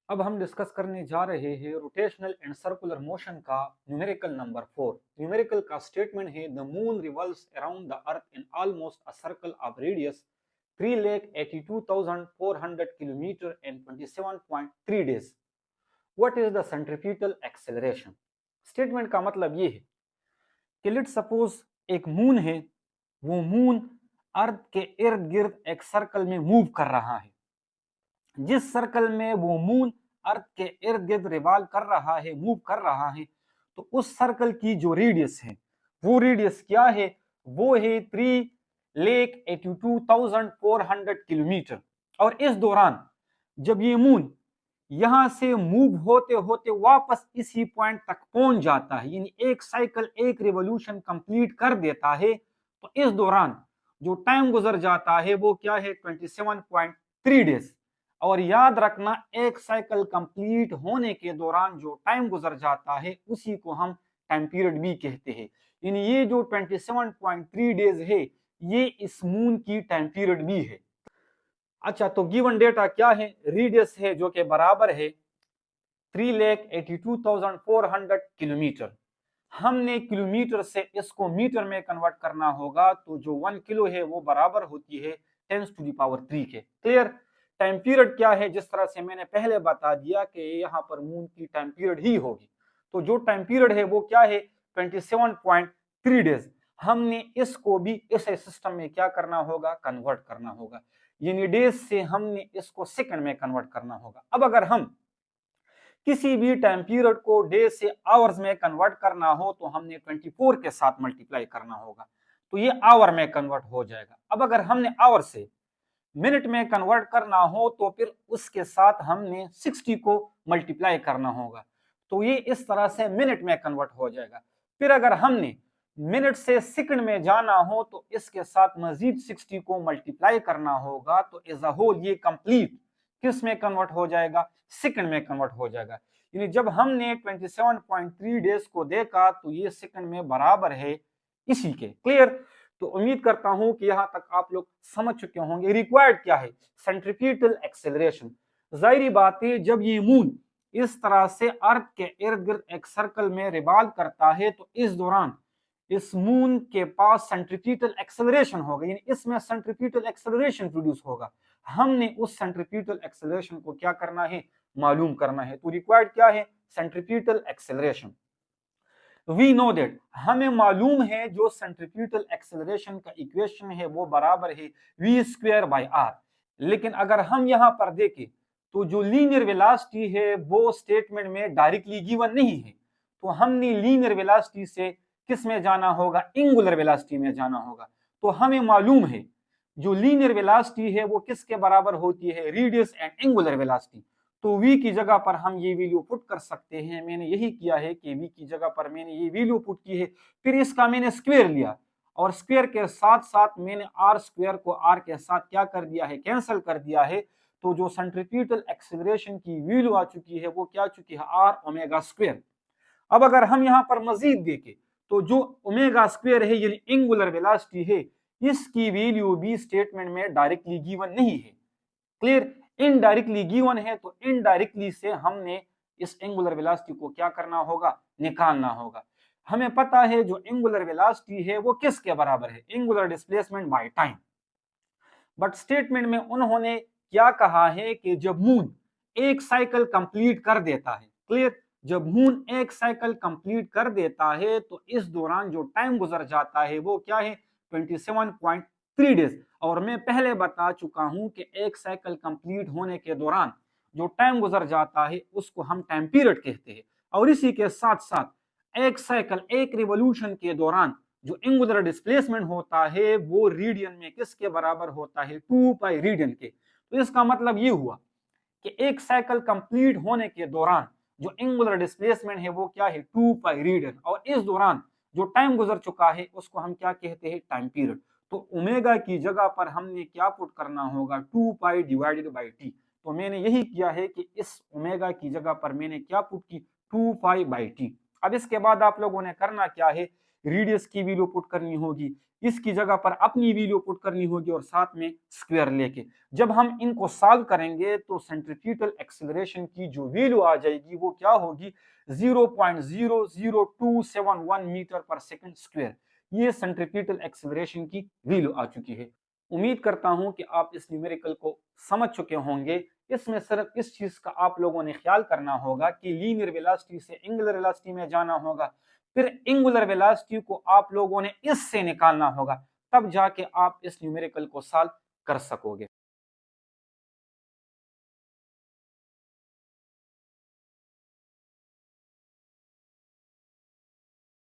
अब हम डिस्कस करने जा रहे हैं रोटेशनल एंड सर्कुलर मोशन का न्यूमेरिकल नंबर 4। न्यूमेरिकल का स्टेटमेंट है the moon revolves around the earth in almost a circle of radius 3,82,400 kilometre and 27.3 days. What is the centrifugal acceleration? Statement का मतलब ये है कि लेट्स सपोज एक moon है, वो मून अर्थ के इर्द गिर्द एक सर्कल में मूव कर रहा है। जिस सर्कल में वो मून अर्थ के इर्द गिर्द रिवॉल्व कर रहा है, मूव कर रहा है, तो उस सर्कल की जो रेडियस है, वो रेडियस क्या है? वो है 3,82,400 किलोमीटर। और इस दौरान जब ये मून यहां से मूव होते होते वापस इसी पॉइंट तक पहुंच जाता है, यानी एक साइकिल, एक रिवॉल्यूशन कंप्लीट कर देता है, तो इस दौरान जो टाइम गुजर जाता है वो क्या है? 27.3 डेज। और याद रखना, एक साइकिल कंप्लीट होने के दौरान जो टाइम गुजर जाता है उसी को हम टाइम पीरियड भी कहते हैं। यानी ये जो 27.3 डेज है, ये इस मून की टाइम पीरियड भी है। अच्छा, तो गिवन डेटा क्या है? रेडियस है जो कि बराबर है 3,82,400 किलोमीटर। हमने किलोमीटर से इसको मीटर में कन्वर्ट करना होगा, तो जो 1 किलो है वो बराबर होती है 10⁻³ के। क्लियर? टाइम पीरियड क्या है? जिस तरह से मैंने पहले बता दिया कि यहाँ पर मून की टाइम पीरियड ही होगी, तो जो टाइम पीरियड है वो क्या है? 27.3 डेज। हमने इसको भी इस सिस्टम में क्या करना होगा? कन्वर्ट करना होगा। यानी डेज से हमने इसको सेकंड में कन्वर्ट करना होगा। अब अगर हम किसी भी टाइम पीरियड को डे से आवर्स में कन्वर्ट करना हो तो हमने 24 के साथ मल्टीप्लाई करना होगा, तो ये आवर में कन्वर्ट हो जाएगा। अब अगर हमने आवर से मिनट में कन्वर्ट करना हो तो फिर उसके साथ हमने 60 को मल्टीप्लाई करना होगा, तो ये इस तरह से मिनट में कन्वर्ट हो जाएगा। फिर अगर हमने मिनट से सेकंड में जाना हो तो इसके साथ मजीद 60 को मल्टीप्लाई करना होगा, तो एज अ होल ये कंप्लीट किस में कन्वर्ट हो जाएगा? सेकंड में कन्वर्ट हो जाएगा। यानी जब हमने 27.3 डेज को देखा तो ये सेकंड में बराबर है इसी के। क्लियर? तो उम्मीद करता हूं कि यहां तक आप लोग समझ चुके होंगे। रिक्वायर्ड क्या है? Centrifugal acceleration. जाहिर बात है, जब ये मून इस तरह से अर्थ के इर्द गिर्द एक सर्कल में रिवॉल्व करता है तो इस दौरान इस मून के पास सेंट्रीफ्यूगल एक्सेलरेशन होगा, यानी इसमें सेंट्रीफ्यूगल एक्सेलरेशन प्रोड्यूस होगा। हमने उस सेंट्रीफ्यूगल एक्सेलरेशन को क्या करना है? मालूम करना है। तो रिक्वायर्ड क्या है? Centrifugal acceleration. We know that, हमें मालूम है जो सेंट्रीफ्यूगल एक्सेलरेशन का इक्वेशन है वो बराबर है v²/r। लेकिन अगर हम यहां पर देखें तो जो लीनियर वेलोसिटी है वो स्टेटमेंट में डायरेक्टली गिवन नहीं है, तो हमने लीनियर वेलोसिटी से किस में जाना होगा? एंगुलर वेलोसिटी में जाना होगा। तो हमें मालूम है जो लीनियर वेलोसिटी है वो किसके बराबर होती है? Radius and angular velocity. तो v की जगह पर हम ये वैल्यू पुट कर सकते हैं। मैंने यही किया है कि v की जगह पर मैंने ये वैल्यू पुट की है, फिर इसका मैंने स्क्वायर लिया और स्क्वायर के साथ साथ मैंने r स्क्वायर को r के साथ क्या कर दिया है? कैंसिल कर दिया है। तो जो सेंट्रीफ्यूगल एक्सेलरेशन की वैल्यू आ चुकी है वो क्या चुकी है? r omega square. अब अगर हम यहां पर मजीद देखें तो जो ओमेगा स्क्वायर है यानी एंगुलर वेलोसिटी है, इसकी वैल्यू भी स्टेटमेंट में डायरेक्टली गिवन नहीं है। क्लियर? इनडायरेक्टली गिवन है, तो इनडायरेक्टली से हमने इस एंगुलर वेलोसिटी को क्या करना होगा? निकालना होगा। हमें पता है जो एंगुलर वेलोसिटी है वो किसके बराबर है? Angular displacement by time. But statement में उन्होंने क्या कहा है कि जब मून एक साइकिल कंप्लीट कर देता है, क्लियर, जब मून एक साइकिल कंप्लीट कर देता है तो इस दौरान जो टाइम गुजर जाता है वो क्या है? 27.3 डेज। और मैं पहले बता चुका हूं कि एक साइकिल कंप्लीट होने के दौरान जो टाइम गुजर जाता है उसको हम टाइम पीरियड कहते हैं। और इसी के साथ साथ एक साइकिल, एक रिवॉल्यूशन के दौरान जो एंगुलर डिस्प्लेसमेंट होता है वो रेडियन में किसके बराबर होता है? 2π रेडियन के। तो इसका मतलब ये हुआ कि एक साइकिल कंप्लीट होने के दौरान जो एंगुलर डिस्प्लेसमेंट है वो क्या है? 2π रेडियन। और इस दौरान जो टाइम गुजर चुका है उसको हम क्या कहते हैं? Time period. तो ओमेगा की जगह पर हमने क्या पुट करना होगा? 2π डिवाइडेड बाई टी। तो मैंने यही किया है कि इस ओमेगा की जगह पर मैंने क्या पुट की? 2π/t। अब इसके बाद आप लोगों ने करना क्या है? रेडियस की वैल्यू पुट करनी होगी, इसकी जगह पर अपनी वैल्यू पुट करनी होगी और साथ में स्क्वायर लेके जब हम इनको सॉल्व करेंगे तो सेंट्रीफ्यूगल एक्सेलरेशन की जो वैल्यू आ जाएगी वो क्या होगी 0.00271 मीटर पर सेकंड स्क्वायर। ये सेंट्रीफ्यूगल एक्सेलरेशन की वैल्यू आ चुकी है। उम्मीद करता हूं कि आप इस न्यूमेरिकल को समझ चुके होंगे। इसमें सिर्फ इस चीज का आप लोगों ने ख्याल करना होगा कि लीनियर वेलोसिटी से एंगुलर वेलोसिटी में जाना होगा, फिर एंगुलर वेलोसिटी को आप लोगों ने इससे निकालना होगा, तब जाके आप इस न्यूमेरिकल को सॉल्व कर सकोगे।